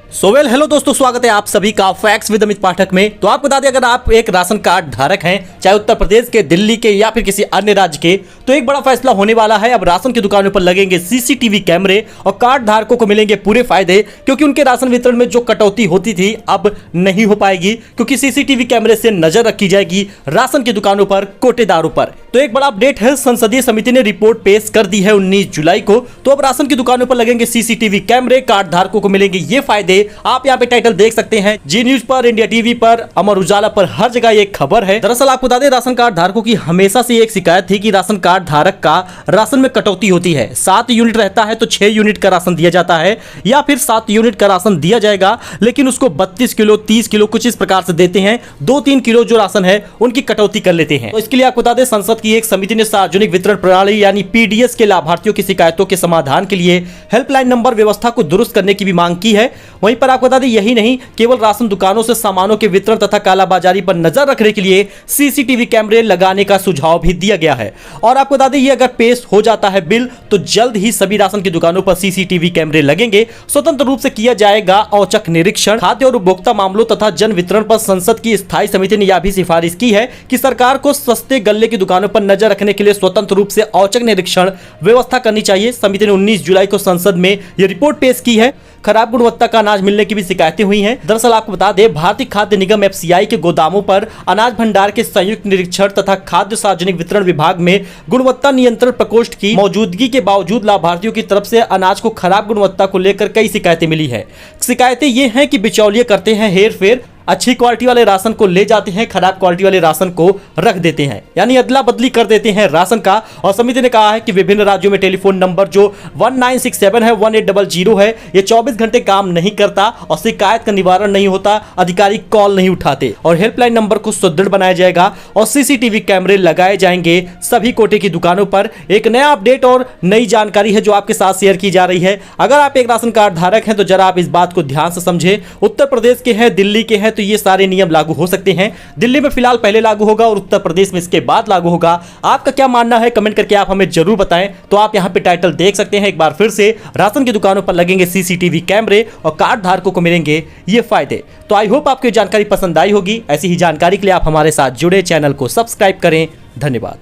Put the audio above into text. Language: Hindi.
हेलो दोस्तों, स्वागत है आप सभी का फैक्ट्स विद अमित पाठक में। तो आपको बता दें, अगर आप एक राशन कार्ड धारक हैं, चाहे उत्तर प्रदेश के, दिल्ली के या फिर किसी अन्य राज्य के, तो एक बड़ा फैसला होने वाला है। अब राशन की दुकानों पर लगेंगे सीसीटीवी कैमरे और कार्ड धारकों को मिलेंगे पूरे फायदे, क्योंकि उनके राशन वितरण में जो कटौती होती थी अब नहीं हो पाएगी, क्योंकि सीसीटीवी कैमरे से नजर रखी जाएगी राशन की दुकानों पर, कोटेदारों पर। तो एक बड़ा अपडेट है, संसदीय समिति ने रिपोर्ट पेश कर दी है 19 जुलाई को। तो अब राशन की दुकानों पर लगेंगे सीसीटीवी कैमरे, कार्ड धारकों को मिलेंगे ये फायदे। आप यहाँ पे टाइटल देख सकते हैं, जी न्यूज पर, इंडिया टीवी पर, अमर उजाला पर, हर जगह ये खबर है। दरअसल आपको बता दें, राशन कार्ड धारकों की हमेशा से एक शिकायत थी कि राशन कार्ड धारक का राशन में कटौती होती है। 7 यूनिट रहता है तो 6 यूनिट का राशन दिया जाता है, या फिर 7 यूनिट का राशन दिया जाएगा, लेकिन उसको 32 किलो 30 किलो कुछ इस प्रकार से देते हैं। 2-3 किलो जो राशन है उनकी कटौती कर लेते हैं। तो इसके लिए आपको बता दें, संसद की एक समिति ने सार्वजनिक वितरण प्रणाली यानी पीडीएस के लाभार्थियों की शिकायतों के समाधान के लिए हेल्पलाइन नंबर व्यवस्था को दुरुस्त करने की भी मांग की है। वहीं पर आपको बता दें, यही नहीं, केवल राशन दुकानों से सामानों के वितरण तथा कालाबाजारी पर नजर रखने के लिए सीसीटीवी कैमरे लगाने का सुझाव भी दिया गया है। और आपको बता दें, ये अगर पेश हो जाता है बिल, तो जल्द ही सभी राशन की दुकानों पर सीसीटीवी कैमरे लगेंगे। स्वतंत्र रूप से किया जाएगा औचक निरीक्षण। खाद्य और उपभोक्ता मामलों तथा जन वितरण पर संसद की स्थायी समिति ने यह भी सिफारिश की है कि सरकार को सस्ते गल्ले की दुकानों पर नजर रखने के लिए स्वतंत्र रूप से औचक निरीक्षण व्यवस्था करनी चाहिए। समिति ने 19 जुलाई को संसद में यह रिपोर्ट पेश की है। खराब गुणवत्ता का अनाज मिलने की भी शिकायतें हुई हैं। दरअसल आपको बता दें, भारतीय खाद्य निगम एफसीआई के गोदामों पर अनाज भंडार के संयुक्त निरीक्षण तथा खाद्य सार्वजनिक वितरण विभाग में गुणवत्ता नियंत्रण प्रकोष्ठ की मौजूदगी के बावजूद लाभार्थियों की तरफ से अनाज को खराब गुणवत्ता को लेकर कई शिकायतें मिली है। शिकायतें ये हैं कि बिचौलिए करते हैं हेर-फेर, अच्छी क्वालिटी वाले राशन को ले जाते हैं, खराब क्वालिटी वाले राशन को रख देते हैं, यानी अदला बदली कर देते हैं राशन का। और समिति ने कहा है कि विभिन्न राज्यों में टेलीफोन नंबर जो 1967 है, 1800 है, ये 24 घंटे काम नहीं करता और शिकायत का निवारण नहीं होता, अधिकारी कॉल नहीं उठाते। और हेल्पलाइन नंबर को सुदृढ़ बनाया जाएगा और सीसीटीवी कैमरे लगाए जाएंगे सभी कोटे की दुकानों पर। एक नया अपडेट और नई जानकारी है जो आपके साथ शेयर की जा रही है। अगर आप एक राशन कार्ड धारक हैं तो जरा आप इस बात को ध्यान से समझें। उत्तर प्रदेश के हैं, दिल्ली के हैं, तो ये सारे नियम लागू हो सकते हैं। दिल्ली में फिलहाल पहले लागू होगा और उत्तर प्रदेश में इसके बाद लागू होगा। आपका क्या मानना है, कमेंट करके आप हमें जरूर बताएं। तो आप यहां पे टाइटल देख सकते हैं एक बार फिर से, राशन की दुकानों पर लगेंगे सीसीटीवी कैमरे और कार्ड धारकों को मिलेंगे ये फायदे। तो आई होप आपको जानकारी पसंद आई होगी। ऐसी ही जानकारी के लिए आप हमारे साथ जुड़े, चैनल को सब्सक्राइब करें। धन्यवाद।